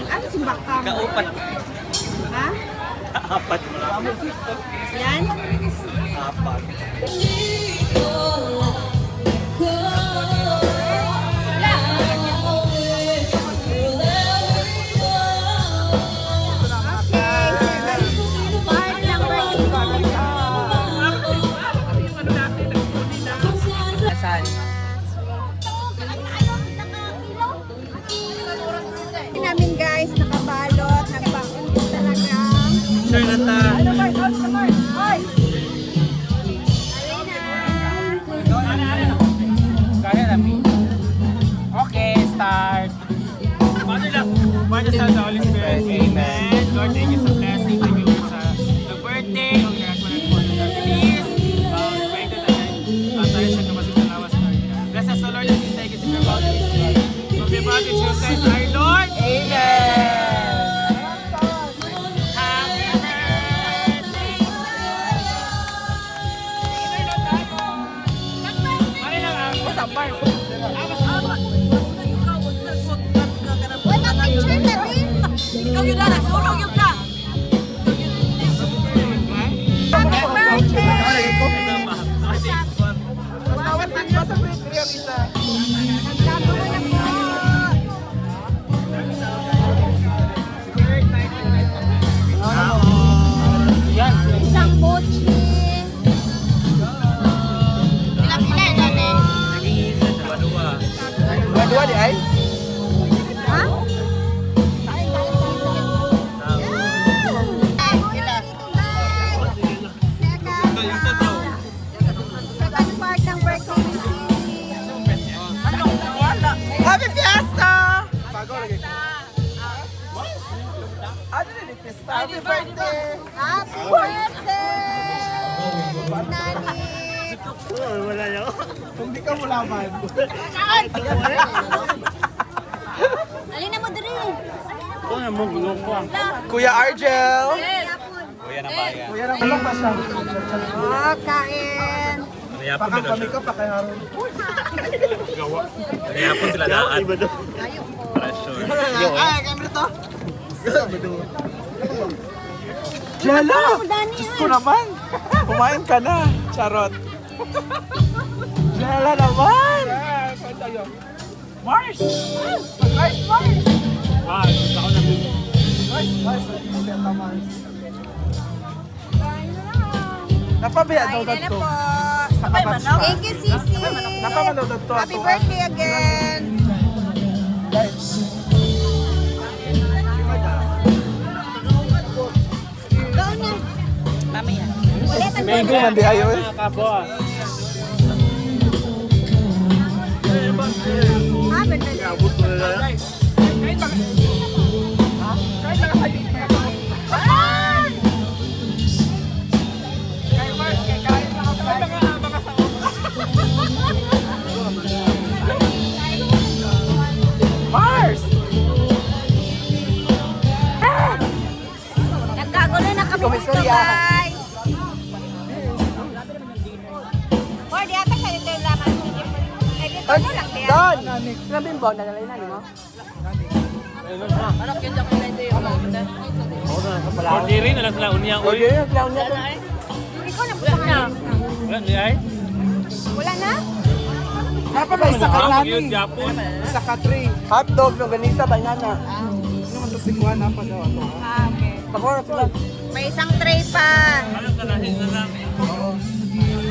Ano simbakang? Kaupat. Ha? Apat. Yan? Apat. Namin guys, nakabalot, nagpaundo talaga. Sure na ta. Okay, start. Father, Son, the Holy Spirit. Amen. Lord, thank you sa blessing. Thank you sa the birthday. Huwag na ako po ng release. Pwede na tayo siya kapasok sa lawas, Lord. Bless us, O Lord, and we thank you for about this, Lord. From the body of Jesus Christ, our Lord. Amen. Happy birthday. Inoy na tayo. Mali lang ang masambay. Ikaw yun na, surog yung ka! Happy birthday! Bawat man mo sa birthday ang isa. Isang bochi. Pila-pila yun natin. Dua di ay? Ha? Second part ng birthday ni Cindy. Happy Fiesta! Ano na ni Fiesta? Happy birthday! Happy birthday! Nani! Wala yun. Kung di ka mulaman. Alina mo diri. Ito na mo, gulong ko. Kuya Argel! Kuya na bayan. Kuya na ba siya? Oh, kain. Mayapon Pakang sila kami ko, pakiharon. Mayapon sila daan. Pressure. Ay, kami to. Jella! Diyos ko naman! Kumain ka na, Charot. Jella naman! Mars! Mars! Mars! Ako na din. Mars! Mars! Mars! Napabiya daw Kain na dito. po. Sa kabatch pa. Thank you, Sisi. Napamanood dito. Happy birthday again. Go na. Mamaya. Ulitan mo Mango na. man di ayo eh. Kabos. Ah, birthday. Abot ko na lang. Mars! Nagkagulo na kami dito, guys. Or di ata sa dito laman. Eh, dito mo lang diyan. Don! Sabihin mo, nadalay na, di mo? Ordiri na lang sila unya. O, yun yung clown niya. Ikaw na po sa Wala niya ay. Wala na? Napabay sa Yun, kanani. Japon. Sa katri. Hotdog, longganisa, banana. Ano man to si Kuan na pa daw ato. Ah, okay. Pakura sila. May isang tray pa. Ano ka na lang.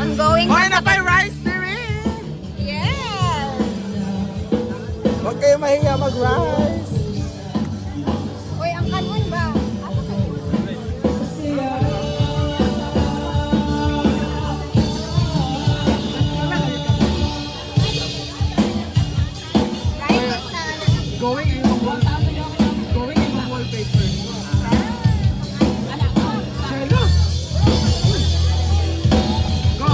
Ongoing Hoy, pa na sa... pa rice dire. Yes! Huwag kayo mahiya mag-rice. Uy, ang kanon ba? Ano kayo? Kahit sa... Going in the wallpaper. Hello. Go.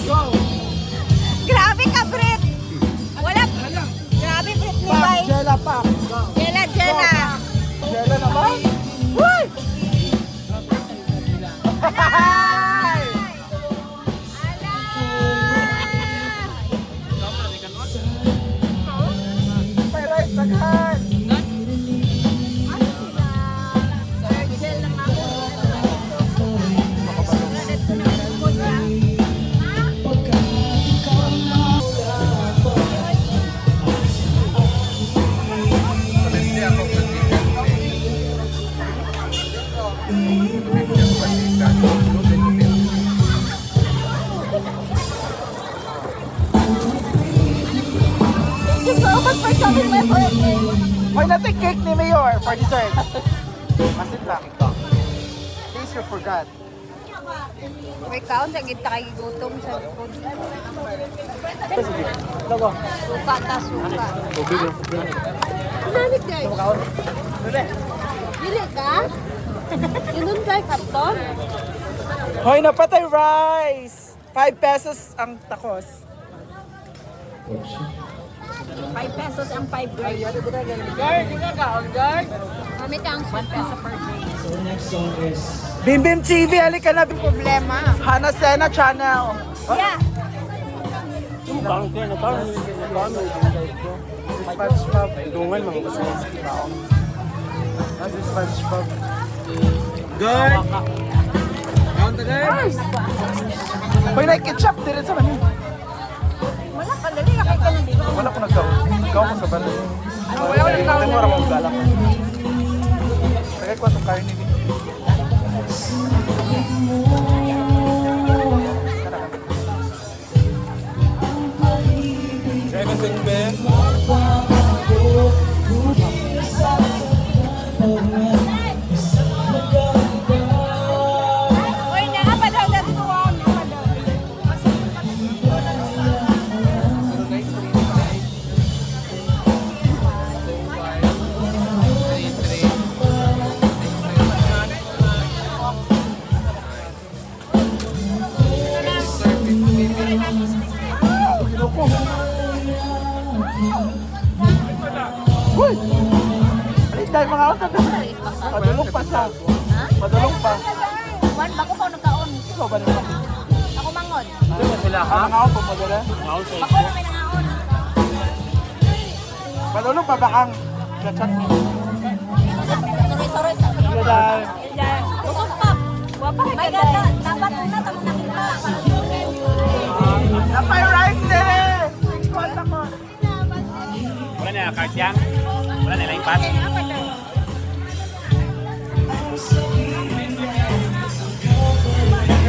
Go. Grabe ka, Brit! Wala... Grabe, Brit. natin cake ni Mayor for dessert. Masit lang ito. Taste you forgot. May kaon sa gita kay gutom sa food. Lago. Suka ta suka. Tubig. Nalit guys. Dili ka? Yun kay kapton. Hoy, napatay rice! 5 pesos ang takos. 5 pesos ang 5 grams. Guard, wala ka on guard. Kami kang 1 peso per day. Bimbim TV, halika na. Problema. Hana Sena Channel. Yeah. SpongeBob. Dungan mga basta. Nasa SpongeBob. Guard! Count the guard! Hoy, na-ketchup din sa manin. Wala ka dali kay ka dito. Wala ko nagkaw. Ikaw ko sa bala. Wala ko nagkaw. Ito mo ramang galak. Tagay ko itong kain nila. Kaya ka singbe. Uy, nakapadaw na tuwang. Uy! Alis dahil mga auto. Padulong pa siya. Padulong pa. Wan, bako ko nagkaon. Ikaw ba nila? Ako mangon. Sila ha? Mga auto mo dala. Bako na may nangaon. Padulong pa bakang. Chat mo. Sorry. Iya dahil. Busog pa. Wapa may ganda. Dapat una tamo nakita. Napay rice din! Kwanta ko. Wala na card yan. Wala na lang pass.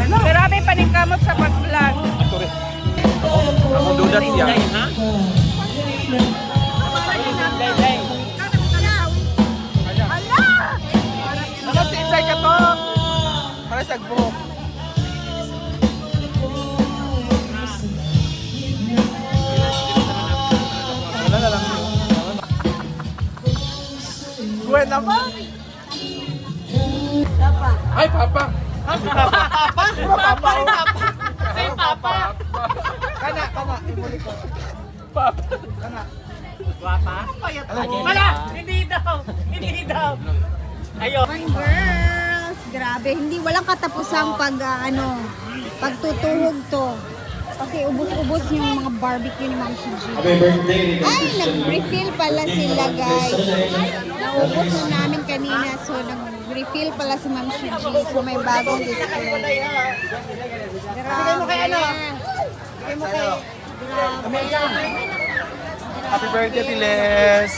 Grabe paningkamot sa pag-vlog. Ako dudat siya. Ha? Ano si Insay ka to? Para sa buhok. Wala na lang. Gwen naman. Ay, Papa. Papa? Papa. Say Papa. Kana. Imuli ko. Papa. Kana. Wala! Hindi daw! Ayo. Girls, grabe, hindi walang katapusang pagtutuhog to. Kasi ubos-ubos yung mga barbecue ni Ma'am Shiji. Ay, nag-refill pala sila, guys. Naubos na namin kanina, so nag-refill pala si Ma'am Shiji. So may bagong display. Grabe. Happy birthday, Tiles.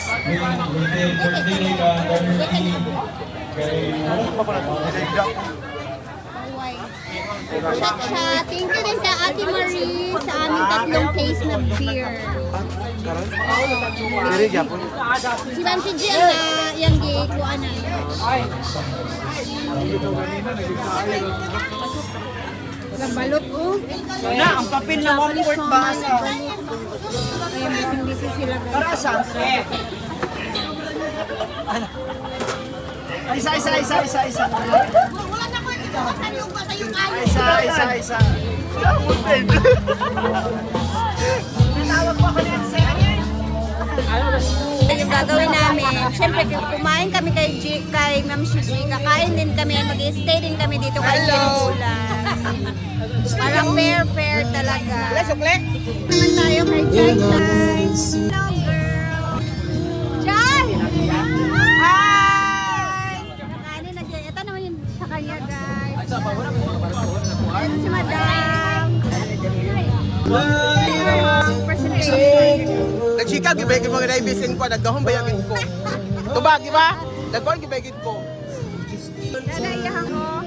Thank you din kay Ate Marie sa aming tatlong case na beer. Diri gyapon. Si Ma'am Shiji ang yung gikuan na. Nabalot ko. Na, ang papel na 1/4 basa. Ayun, busy sila. Para saan? Isa. Wala na ko ito. Yung ayaw. Isa. Tinawag ko ako ng Yung gagawin namin, syempre kumain kami kay Ma'am Shiji, kakain din kami, mag-stay din kami dito kay Sinulan. Parang fair talaga. Sukle? Naman tayo kay Jai Jai. Hello girl! Jai! Hi! Nakainin na Jai. Ito naman yung sa kanya guys. Ito si Madam. Presentation. Nagsikal, gibigin mo nga naibisin ko, nagdahong bayagin ko. Tubag, di ba? Nagdahong gibigin ko. Nanayahan ko.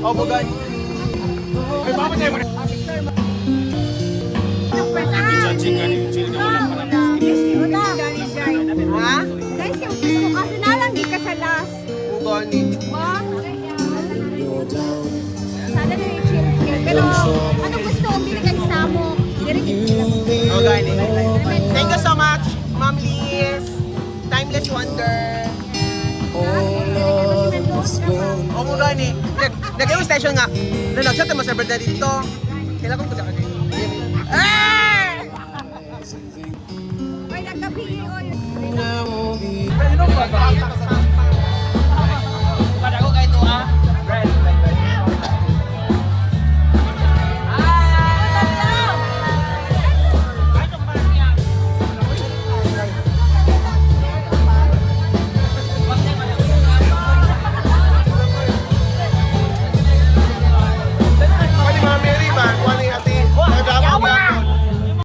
Oh, bugay. Present sa chicken, yung chili na wala pa lang. Ha? Guys, yung gusto kasi nalanggi ka sa last. Gani. Wow. Sana na yung chill. Pero ano gusto kong binigay sa mo? Oh, gani. Thank you so much, Ma'am Liz. Timeless Wonder. Oh, mo gani. Nag-yung station nga. Nag-shot mo sa birthday dito. Kailan kong pagkakagay.